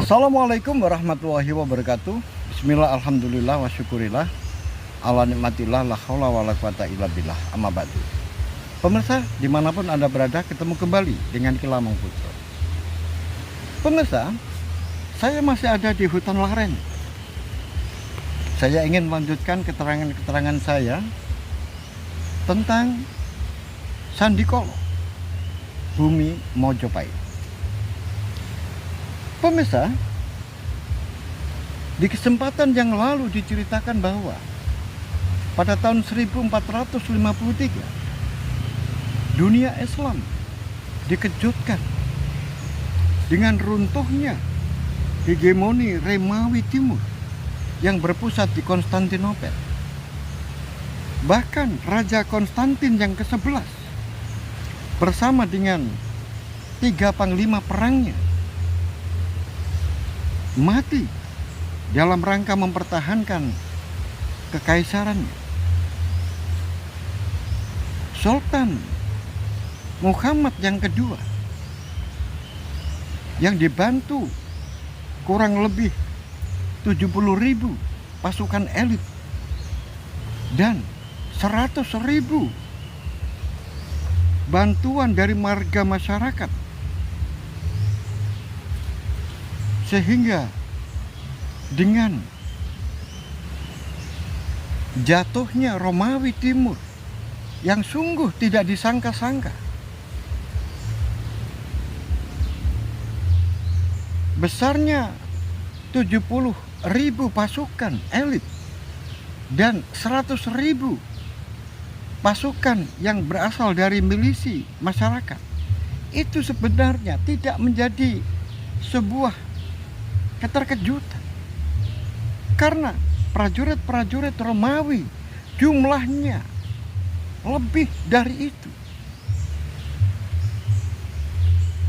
Assalamualaikum warahmatullahi wabarakatuh. Bismillah, alhamdulillah, wa syukurillah, ala nikmatillah, la haula wa la quwata illa billah, amma ba'du. Pemirsa, dimanapun Anda berada, ketemu kembali dengan Kilamang Putra. Pemirsa, saya masih ada di hutan laren. Saya ingin melanjutkan keterangan-keterangan saya tentang Sandikolo, Bumi Mojopahit. Pemirsa, di kesempatan yang lalu diceritakan bahwa pada tahun 1453 dunia Islam dikejutkan dengan runtuhnya hegemoni Romawi Timur yang berpusat di Konstantinopel. Bahkan Raja Konstantin yang ke-11 bersama dengan 3 panglima perangnya mati dalam rangka mempertahankan kekaisarannya. Sultan Muhammad yang kedua yang dibantu kurang lebih 70.000 pasukan elit dan 100.000 bantuan dari warga masyarakat, sehingga dengan jatuhnya Romawi Timur yang sungguh tidak disangka-sangka, besarnya 70.000 pasukan elit dan 100.000 pasukan yang berasal dari milisi masyarakat, itu sebenarnya tidak menjadi sebuah keterkejutan, karena prajurit-prajurit Romawi jumlahnya lebih dari itu.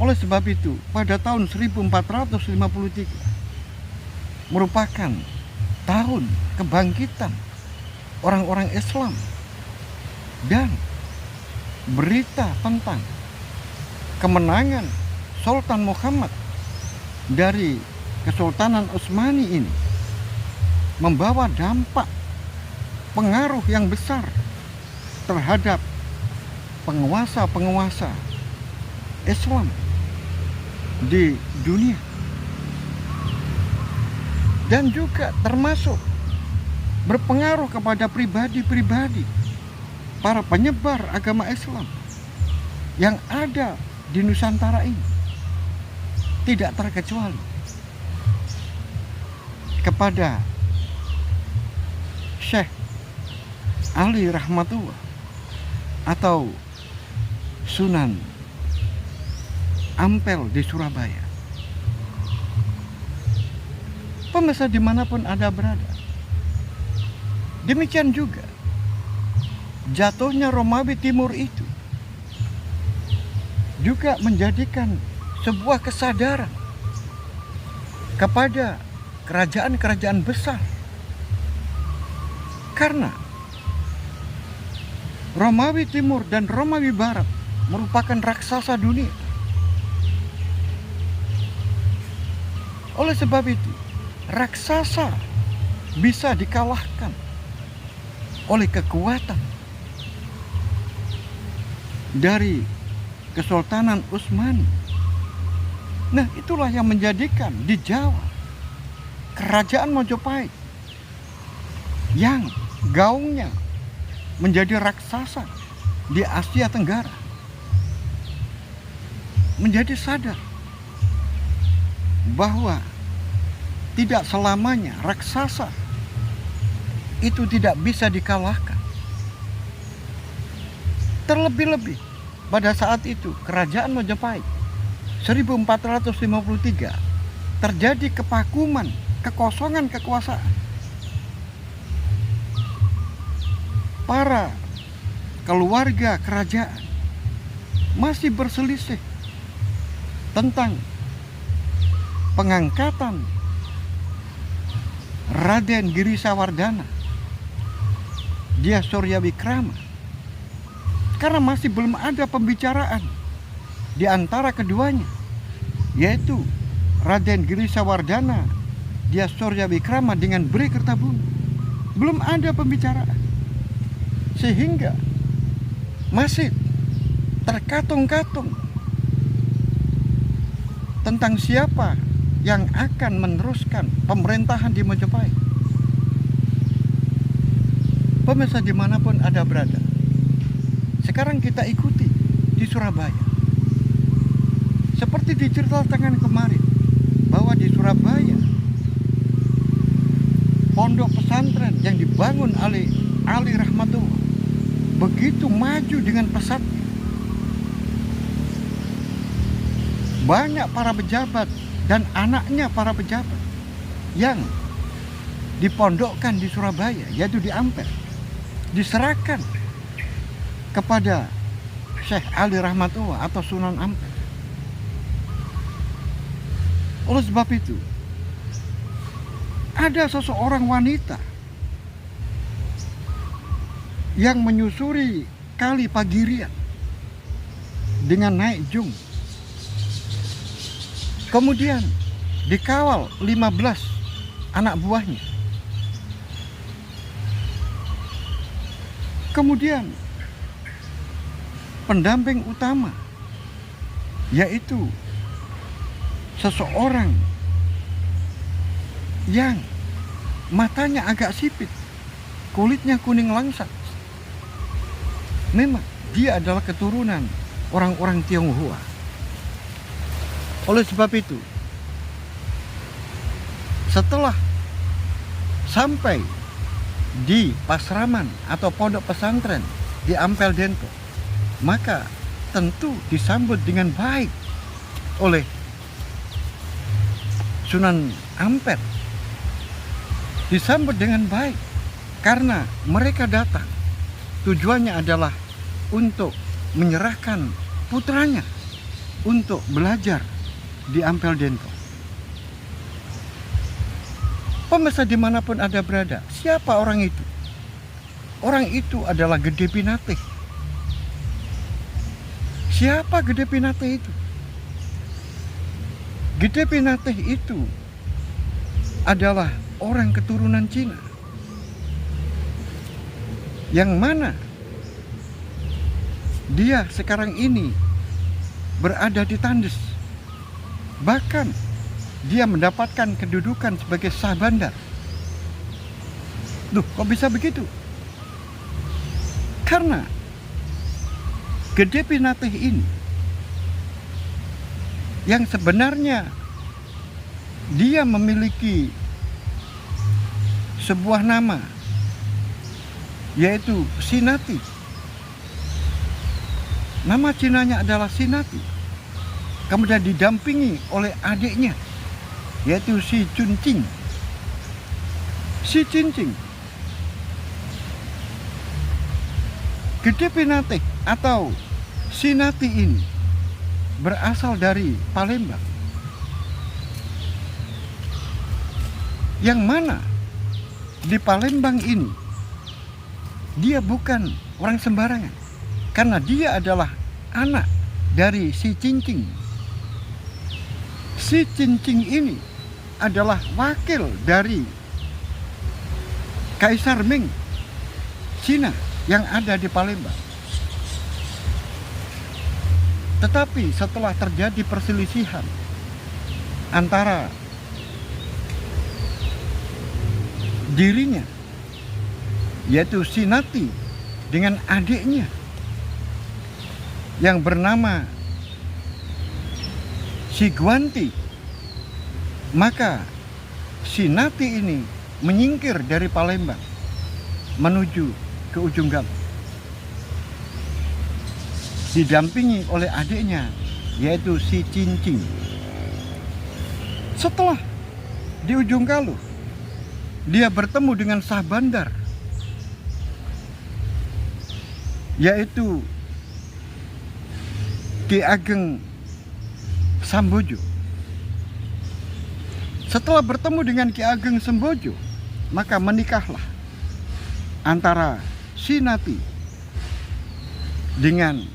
Oleh sebab itu, pada tahun 1453 merupakan tahun kebangkitan orang-orang Islam, dan berita tentang kemenangan Sultan Muhammad dari Kesultanan Utsmani ini membawa dampak pengaruh yang besar terhadap penguasa-penguasa Islam di dunia, dan juga termasuk berpengaruh kepada pribadi-pribadi para penyebar agama Islam yang ada di Nusantara ini, tidak terkecuali kepada Syekh Ali Rahmatullah atau Sunan Ampel di Surabaya. Pemirsa, dimanapun Anda berada, demikian juga jatuhnya Romawi Timur itu juga menjadikan sebuah kesadaran kepada kerajaan-kerajaan besar, karena Romawi Timur dan Romawi Barat merupakan raksasa dunia. Oleh sebab itu, raksasa bisa dikalahkan oleh kekuatan dari Kesultanan Utsmani. Nah, itulah yang menjadikan di Jawa Kerajaan Mojopahit yang gaungnya menjadi raksasa di Asia Tenggara menjadi sadar bahwa tidak selamanya raksasa itu tidak bisa dikalahkan. Terlebih-lebih pada saat itu Kerajaan Mojopahit 1453 terjadi kevakuman, kekosongan kekuasaan. Para keluarga kerajaan masih berselisih tentang pengangkatan Raden Girisawardana Dyah Suryawikrama, karena masih belum ada pembicaraan di antara keduanya, yaitu Raden Girisawardana dia Surya Wikrama dengan Bri Kertabumi. Belum ada pembicaraan. Sehingga masih terkatung-katung tentang siapa yang akan meneruskan pemerintahan di Mojopahit. Pemirsa dimanapun Anda berada, sekarang kita ikuti di Surabaya. Seperti diceritakan kemarin, bahwa di Surabaya pondok pesantren yang dibangun oleh Ali Rahmatullah begitu maju dengan pesat. Banyak para pejabat dan anaknya para pejabat yang dipondokkan di Surabaya, yaitu di Ampel, diserahkan kepada Syekh Ali Rahmatullah atau Sunan Ampel. Oleh sebab itu, ada seseorang wanita yang menyusuri Kali Pagirian dengan naik jung. Kemudian dikawal 15 anak buahnya. Kemudian pendamping utama, yaitu seseorang yang matanya agak sipit, kulitnya kuning langsat. Memang dia adalah keturunan orang-orang Tionghoa. Oleh sebab itu, setelah sampai di Pasraman atau pondok pesantren di Ampel Dento, maka tentu disambut dengan baik oleh Sunan Ampel. Disambut dengan baik karena mereka datang tujuannya adalah untuk menyerahkan putranya untuk belajar di Ampel Dento. Pemirsa dimanapun Anda berada, siapa orang itu? Orang itu adalah Gede Pinatih. Siapa Gede Pinatih itu? Gede Pinatih itu adalah orang keturunan Cina, yang mana dia sekarang ini berada di Tandes. Bahkan dia mendapatkan kedudukan sebagai Shah Bandar. Duh, kok bisa begitu? Karena Gede Pinatih ini yang sebenarnya dia memiliki sebuah nama, yaitu Sinati. Nama Cinanya adalah Sinati. Kemudian didampingi oleh adiknya, yaitu si Cuncing. Si Cincing, Gede Pinatih atau Sinati ini berasal dari Palembang, yang mana di Palembang ini dia bukan orang sembarangan, karena dia adalah anak dari si Cincing. Si Cincing ini adalah wakil dari Kaisar Ming Cina yang ada di Palembang. Tetapi setelah terjadi perselisihan antara dirinya, yaitu Sinati, dengan adiknya yang bernama si Guanti, maka Sinati ini menyingkir dari Palembang menuju ke Ujung Galuh, didampingi oleh adiknya, yaitu si Cincing. Setelah di Ujung Galuh, dia bertemu dengan Shah Bandar, yaitu Ki Ageng Sambojo. Setelah bertemu dengan Ki Ageng Sambojo, maka menikahlah antara Sinati dengan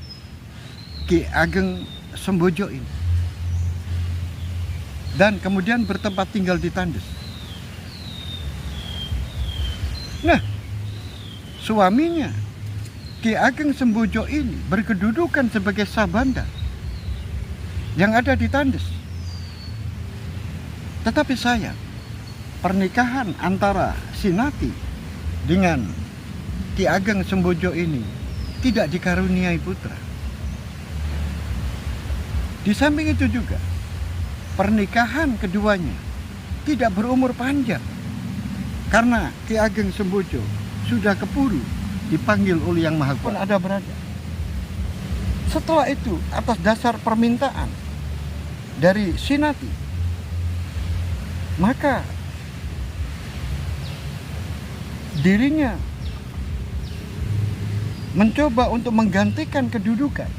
Ki Ageng Sambojo ini. dan kemudian bertempat tinggal di Tandes. Nah, suaminya Ki Ageng Sembodjo ini berkedudukan sebagai Sabandar yang ada di Tandes. Tetapi sayang, pernikahan antara Sinati dengan Ki Ageng Sembodjo ini tidak dikaruniai putra. Di samping itu juga, pernikahan keduanya tidak berumur panjang karena Ki Ageng Sembodjo sudah kepuru dipanggil oleh Yang Maha Kuasa pun ada berada. Setelah itu, atas dasar permintaan dari Sinati, maka dirinya mencoba untuk menggantikan kedudukan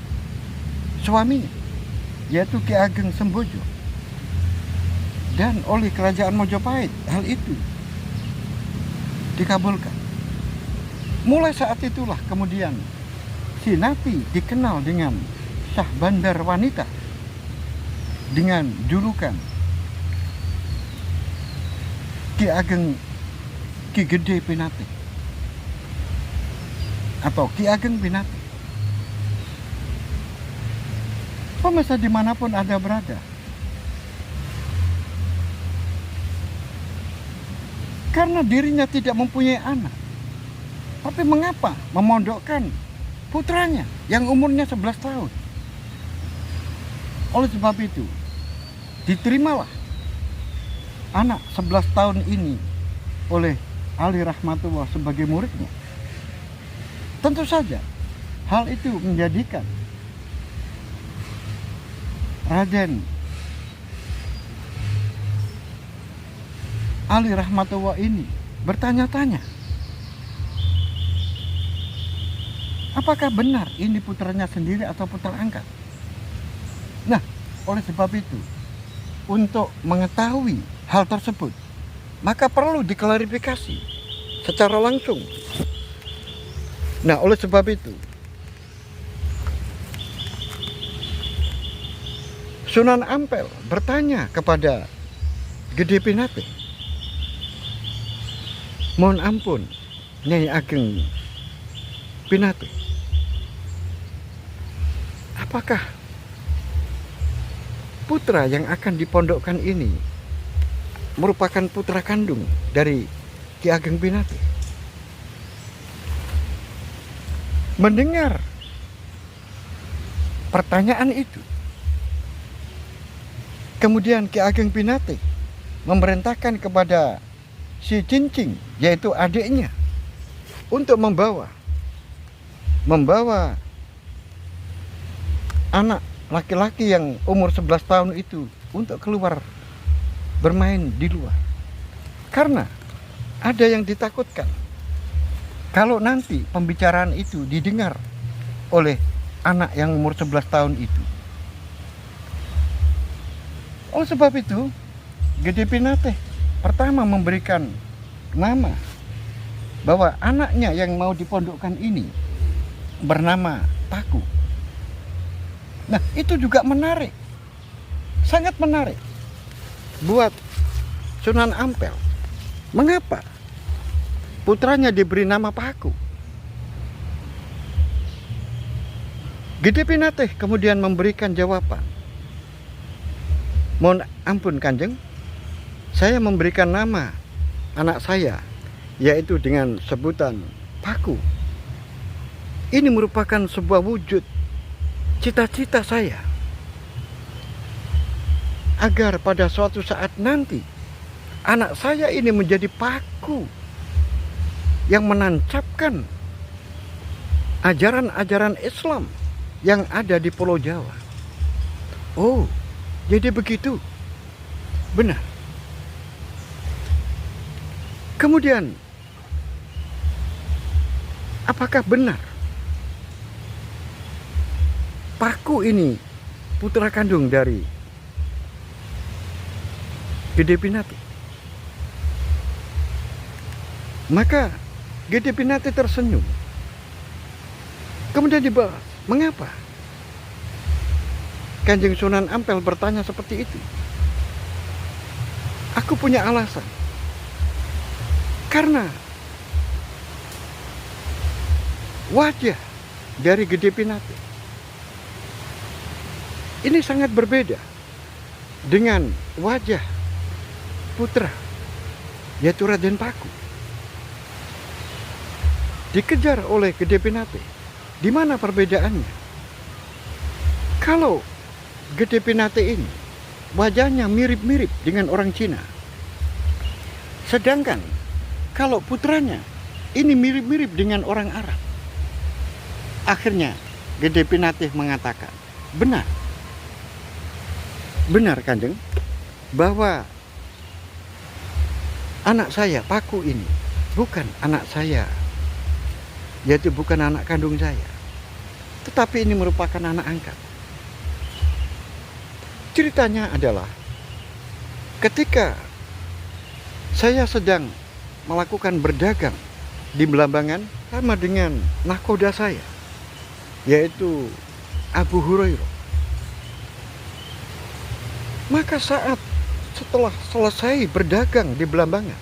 suaminya, yaitu Ki Ageng Sembodjo. Dan oleh kerajaan Mojopahit hal itu dikabulkan. Mulai saat itulah kemudian Sinati dikenal dengan Syahbandar Wanita dengan julukan Ki Ageng Ki Gede Pinate atau Ki Ageng Pinate. Pemirsa dimanapun Anda berada, karena dirinya tidak mempunyai anak, tapi mengapa memondokkan putranya yang umurnya 11 tahun? Oleh sebab itu, diterimalah anak 11 tahun ini oleh Ali Rahmatullah sebagai muridnya. Tentu saja hal itu menjadikan Raden Ali Rahmatullah ini bertanya-tanya, apakah benar ini putranya sendiri atau putra angkat? Nah, oleh sebab itu, untuk mengetahui hal tersebut, maka perlu diklarifikasi secara langsung. Nah, oleh sebab itu, Sunan Ampel bertanya kepada Gede Pinate, mohon ampun Nyai Ageng Pinate, apakah putra yang akan dipondokkan ini merupakan putra kandung dari Ki Ageng Pinate? Mendengar pertanyaan itu, kemudian Ki Ageng Pinate memerintahkan kepada si Cincing, yaitu adiknya, untuk membawa anak laki-laki yang umur 11 tahun itu untuk keluar bermain di luar. Karena ada yang ditakutkan kalau nanti pembicaraan itu didengar oleh anak yang umur 11 tahun itu. Oleh sebab itu, Gede Pinate pertama memberikan nama bahwa anaknya yang mau dipondokkan ini bernama Paku. Nah, itu juga menarik, sangat menarik buat Sunan Ampel. Mengapa putranya diberi nama Paku? Gede Pinate kemudian memberikan jawaban, mohon ampun Kanjeng, saya memberikan nama anak saya yaitu dengan sebutan Paku. Ini merupakan sebuah wujud cita-cita saya, agar pada suatu saat nanti anak saya ini menjadi paku yang menancapkan ajaran-ajaran Islam yang ada di Pulau Jawa. Oh, jadi begitu. Benar. Kemudian, apakah benar Paku ini putra kandung dari Gede Pinate? Maka Gede Pinate tersenyum. Kemudian dibahas, mengapa Kanjeng Sunan Ampel bertanya seperti itu? Aku punya alasan. Karena wajah dari Gede Pinate ini sangat berbeda dengan wajah putra, yaitu Raden Paku. Dikejar oleh Gede Pinate. Di mana perbedaannya? Kalau Gede Pinate ini wajahnya mirip-mirip dengan orang Cina, sedangkan kalau putranya ini mirip-mirip dengan orang Arab. Akhirnya Gede Pinate mengatakan, benar Kanjeng, bahwa anak saya Paku ini bukan anak saya, yaitu bukan anak kandung saya, tetapi ini merupakan anak angkat. Ceritanya adalah ketika saya sedang melakukan berdagang di Belambangan sama dengan nahkoda saya, yaitu Abu Hurairah. Maka setelah selesai berdagang di Belambangan,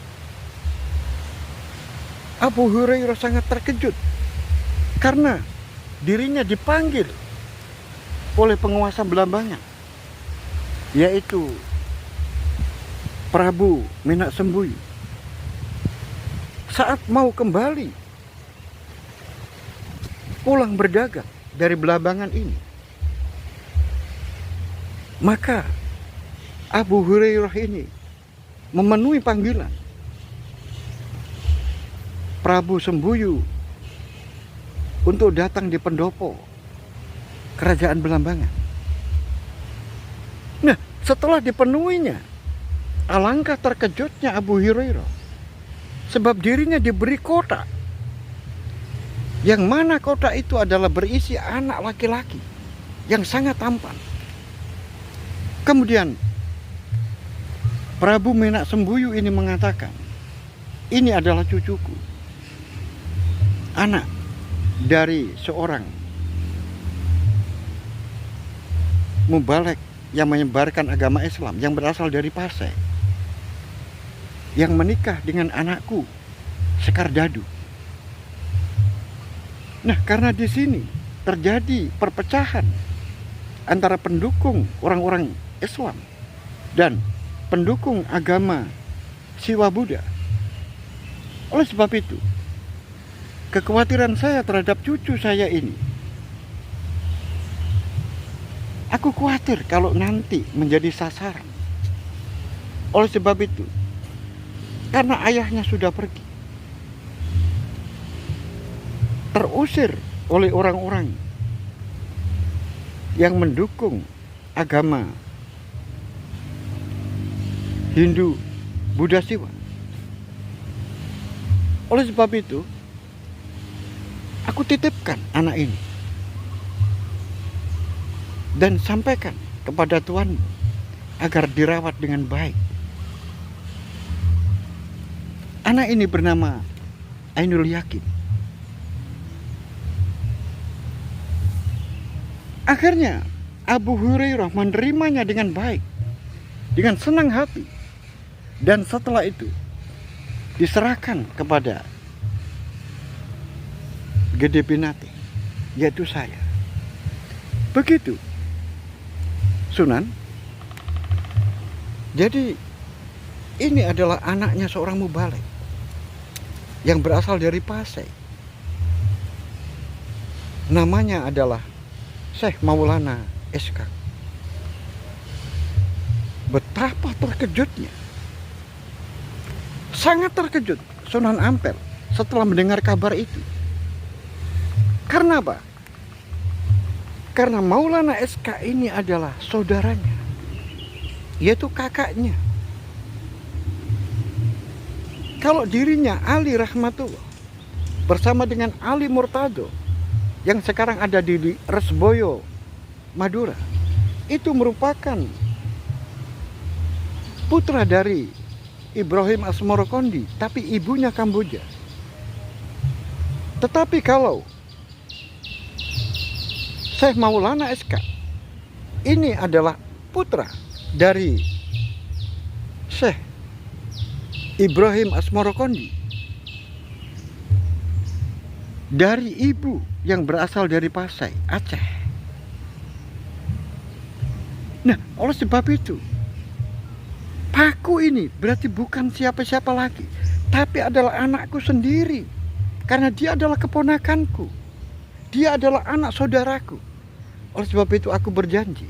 Abu Hurairah sangat terkejut karena dirinya dipanggil oleh penguasa Belambangan, yaitu Prabu Menak Sembuyu, saat mau kembali pulang berdagang dari Belambangan ini. Maka Abu Hurairah ini memenuhi panggilan Prabu Sembuyu untuk datang di pendopo kerajaan Belambangan. Nah, setelah dipenuhinya, alangkah terkejutnya Abu Hurairah, sebab dirinya diberi kotak, yang mana kotak itu adalah berisi anak laki-laki yang sangat tampan. Kemudian Prabu Menak Sembuyu ini mengatakan, ini adalah cucuku, anak dari seorang mubalek yang menyebarkan agama Islam yang berasal dari Pasai, yang menikah dengan anakku Sekar Dadu. Nah, karena di sini terjadi perpecahan antara pendukung orang-orang Islam dan pendukung agama Siwa Buddha. Oleh sebab itu, kekhawatiran saya terhadap cucu saya ini, aku khawatir kalau nanti menjadi sasaran. Oleh sebab itu, karena ayahnya sudah pergi, terusir oleh orang-orang yang mendukung agama Hindu Buddha Siwa. Oleh sebab itu, aku titipkan anak ini dan sampaikan kepada Tuanmu agar dirawat dengan baik. Anak ini bernama Ainul Yakin. Akhirnya Abu Hurairah menerimanya dengan baik, dengan senang hati. Dan setelah itu diserahkan kepada Gede Pinate, yaitu saya. Begitu, Sunan. Jadi ini adalah anaknya seorang mubalek yang berasal dari Pasai. Namanya adalah Syekh Maulana SK. Betapa terkejutnya, sangat terkejut Sunan Ampel setelah mendengar kabar itu. Karena apa? Karena Maulana SK ini adalah saudaranya, yaitu kakaknya. Kalau dirinya Ali Rahmatullah bersama dengan Ali Murtado yang sekarang ada di Resboyo, Madura, itu merupakan putra dari Ibrahim Asmorokondi, tapi ibunya Kamboja. Tetapi kalau Syekh Maulana SK ini adalah putra dari Syekh Ibrahim Asmorokondi, dari ibu yang berasal dari Pasai, Aceh. Nah, oleh sebab itu, Paku ini berarti bukan siapa-siapa lagi, tapi adalah anakku sendiri. Karena dia adalah keponakanku. Dia adalah anak saudaraku. Oleh sebab itu aku berjanji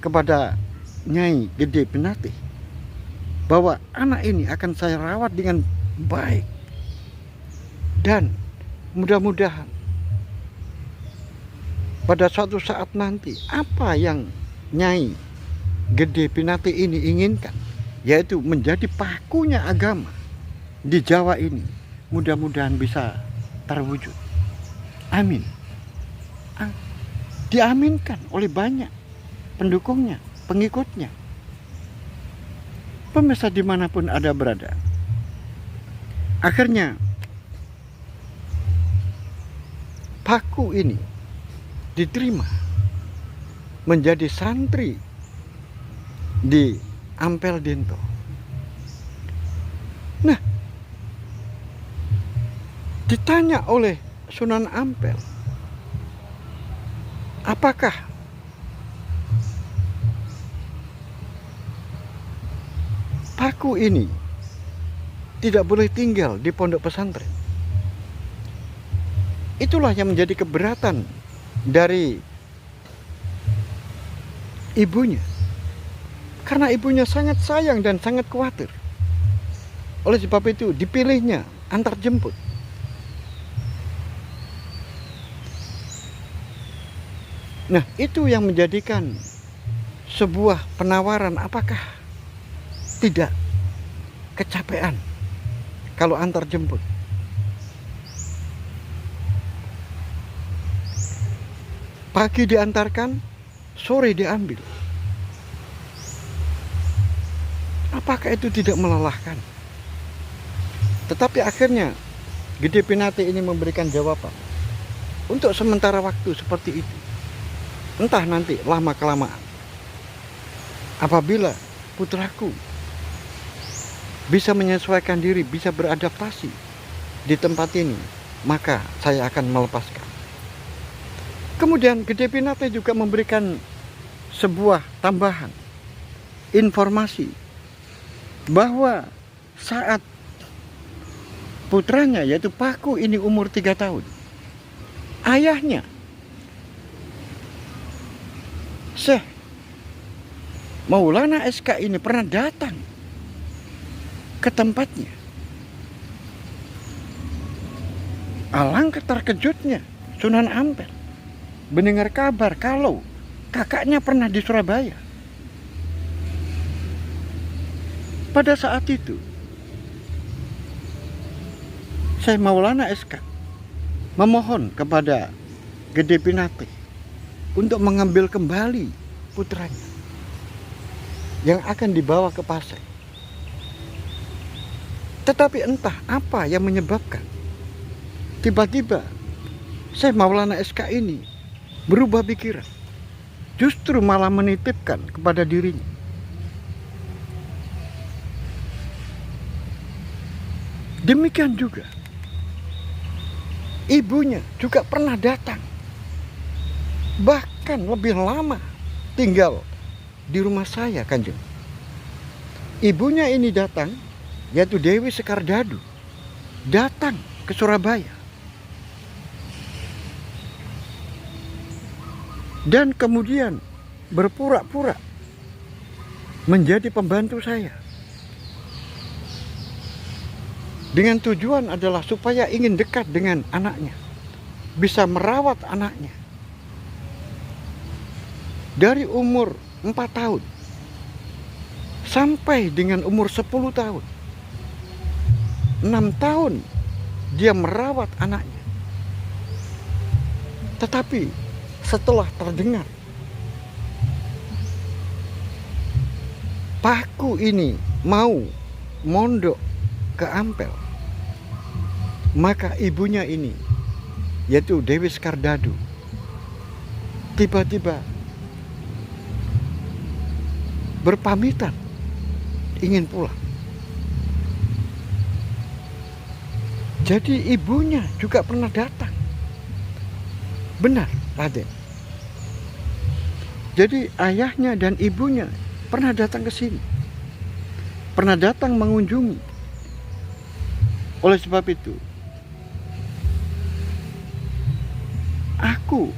kepada Nyai Gede Pinate bahwa anak ini akan saya rawat dengan baik. Dan mudah-mudahan pada suatu saat nanti apa yang Nyai Gede Pinate ini inginkan, yaitu menjadi pakunya agama di Jawa ini, mudah-mudahan bisa terwujud. Amin. Diaminkan oleh banyak pendukungnya, pengikutnya. Pemirsa dimanapun Anda berada, akhirnya Paku ini diterima menjadi santri di Ampel Dento. Nah, ditanya oleh Sunan Ampel, apakah Paku ini tidak boleh tinggal di pondok pesantren? Itulah yang menjadi keberatan dari ibunya. Karena ibunya sangat sayang dan sangat khawatir. Oleh sebab itu dipilihnya antar jemput. Nah, itu yang menjadikan sebuah penawaran, apakah tidak kecapean kalau antar jemput. Pagi diantarkan, sore diambil. Apakah itu tidak melelahkan? Tetapi akhirnya Gede Pinate ini memberikan jawaban. Untuk sementara waktu seperti itu. Entah nanti lama-kelamaan, apabila putraku bisa menyesuaikan diri, bisa beradaptasi di tempat ini, maka saya akan melepaskan. Kemudian Gede Pinate juga memberikan sebuah tambahan informasi bahwa saat putranya yaitu Paku ini umur 3 tahun, ayahnya Syekh Maulana SK ini pernah datang ke tempatnya. Alangkah terkejutnya Sunan Ampel mendengar kabar kalau kakaknya pernah di Surabaya. Pada saat itu Syekh Maulana SK memohon kepada Gede Pinate untuk mengambil kembali putranya yang akan dibawa ke Pasai. Tetapi entah apa yang menyebabkan tiba-tiba Syekh Maulana SK ini berubah pikiran, justru malah menitipkan kepada dirinya. Demikian juga ibunya juga pernah datang, bahkan lebih lama tinggal di rumah saya, Kanjeng. Ibunya ini datang, yaitu Dewi Sekardadu, datang ke Surabaya dan kemudian berpura-pura menjadi pembantu saya dengan tujuan adalah supaya ingin dekat dengan anaknya, bisa merawat anaknya. Dari umur 4 tahun sampai dengan umur 10 tahun, 6 tahun dia merawat anaknya. Tetapi setelah terdengar Paku ini mau mondok ke Ampel, maka ibunya ini, yaitu Dewi Sekardadu, tiba-tiba berpamitan ingin pulang. Jadi ibunya juga pernah datang. Benar, Raden. Jadi ayahnya dan ibunya pernah datang ke sini. Pernah datang mengunjungi. Oleh sebab itu, aku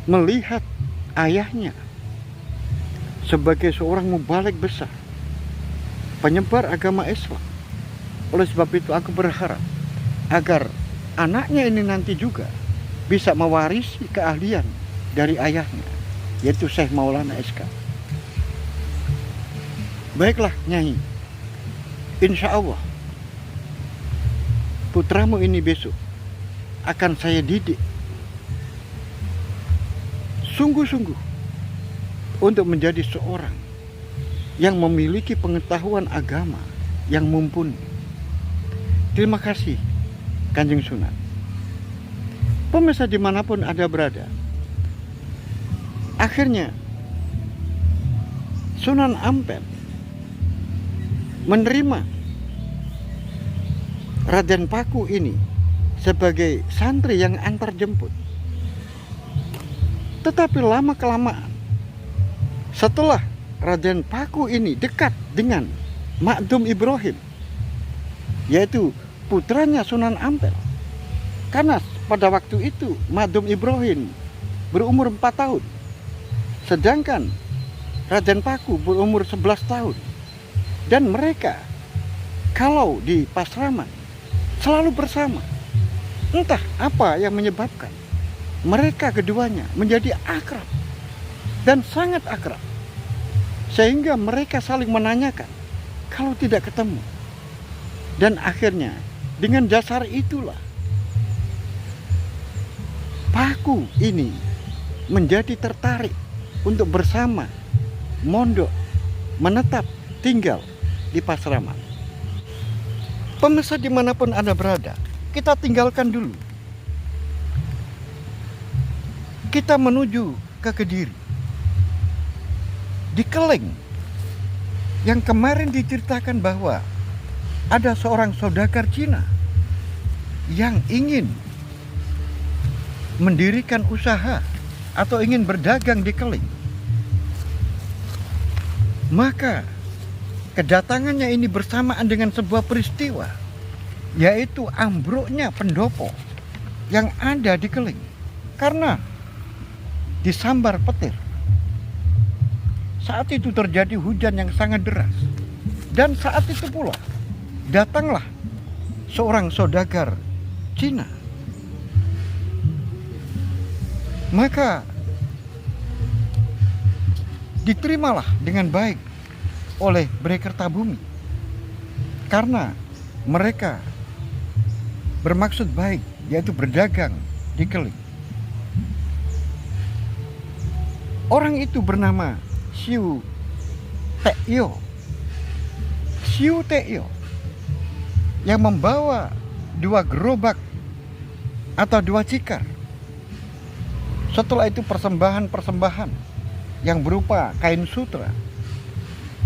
melihat ayahnya sebagai seorang mubalik besar, penyebar agama Islam. Oleh sebab itu aku berharap agar anaknya ini nanti juga bisa mewarisi keahlian dari ayahnya, yaitu Syekh Maulana SK. Baiklah Nyai, insya Allah putramu ini besok akan saya didik sungguh-sungguh untuk menjadi seorang yang memiliki pengetahuan agama yang mumpuni. Terima kasih Kanjeng Sunan. Pemirsa dimanapun Anda berada, akhirnya Sunan Ampel menerima Raden Paku ini sebagai santri yang antar jemput. Tetapi lama-kelamaan, setelah Raden Paku ini dekat dengan Makdum Ibrahim, yaitu putranya Sunan Ampel, karena pada waktu itu Makdum Ibrahim berumur 4 tahun, sedangkan Raden Paku berumur 11 tahun. Dan mereka kalau di Pasraman selalu bersama. Entah apa yang menyebabkan mereka keduanya menjadi akrab dan sangat akrab, sehingga mereka saling menanyakan kalau tidak ketemu. Dan akhirnya dengan dasar itulah Paku ini menjadi tertarik untuk bersama mondok, menetap tinggal di Pasraman. Pemirsa dimanapun Anda berada, kita tinggalkan dulu. Kita menuju ke Kediri. Di Keleng, yang kemarin diceritakan bahwa ada seorang saudagar Cina yang ingin mendirikan usaha atau ingin berdagang di Keleng. Maka kedatangannya ini bersamaan dengan sebuah peristiwa, yaitu ambruknya pendopo yang ada di Keleng karena disambar petir. Saat itu terjadi hujan yang sangat deras, dan saat itu pula datanglah seorang saudagar Cina. Maka diterimalah dengan baik oleh Bhre Kertabumi karena mereka bermaksud baik, yaitu berdagang di Keleng. Orang itu bernama Siu Tekyo. Siu Tekyo yang membawa 2 gerobak atau 2 cikar. Setelah itu persembahan-persembahan yang berupa kain sutra,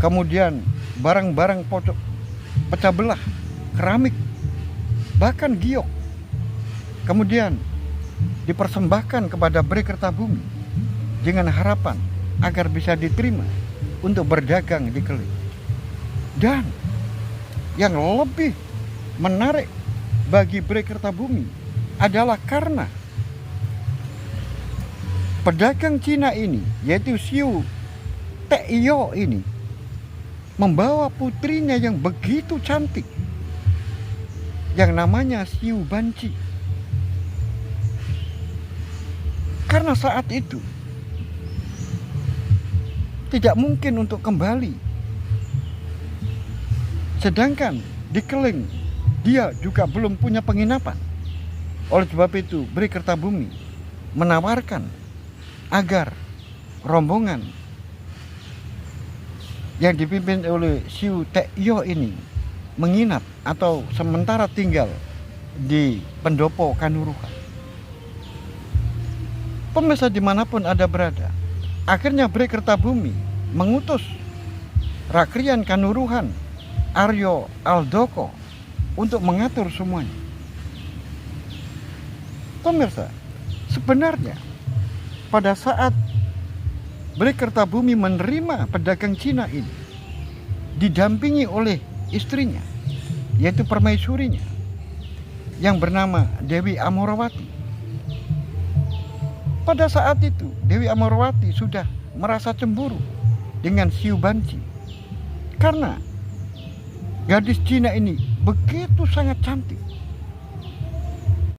kemudian barang-barang pecah belah, keramik, bahkan giok, kemudian dipersembahkan kepada Bhre Kertabumi dengan harapan agar bisa diterima untuk berdagang di Keleng. Dan yang lebih menarik bagi Bhre Kertabumi adalah karena pedagang Cina ini, yaitu Siu Tekyo ini, membawa putrinya yang begitu cantik yang namanya Siu Banci. Karena saat itu tidak mungkin untuk kembali, sedangkan di Keleng dia juga belum punya penginapan. Oleh sebab itu Bhre Kertabumi menawarkan agar rombongan yang dipimpin oleh Siu Tekyo ini menginap atau sementara tinggal di pendopo Kanuruhan. Pemirsa dimanapun Anda berada, akhirnya Bhre Kertabumi mengutus Rakrian Kanuruhan Aryo Aldoko untuk mengatur semuanya. Pemirsa, sebenarnya pada saat Beli Kertabumi menerima pedagang Cina ini, didampingi oleh istrinya, yaitu permaisurinya, yang bernama Dewi Amorawati. Pada saat itu, Dewi Amorawati sudah merasa cemburu dengan Siu Banci, karena gadis Cina ini begitu sangat cantik.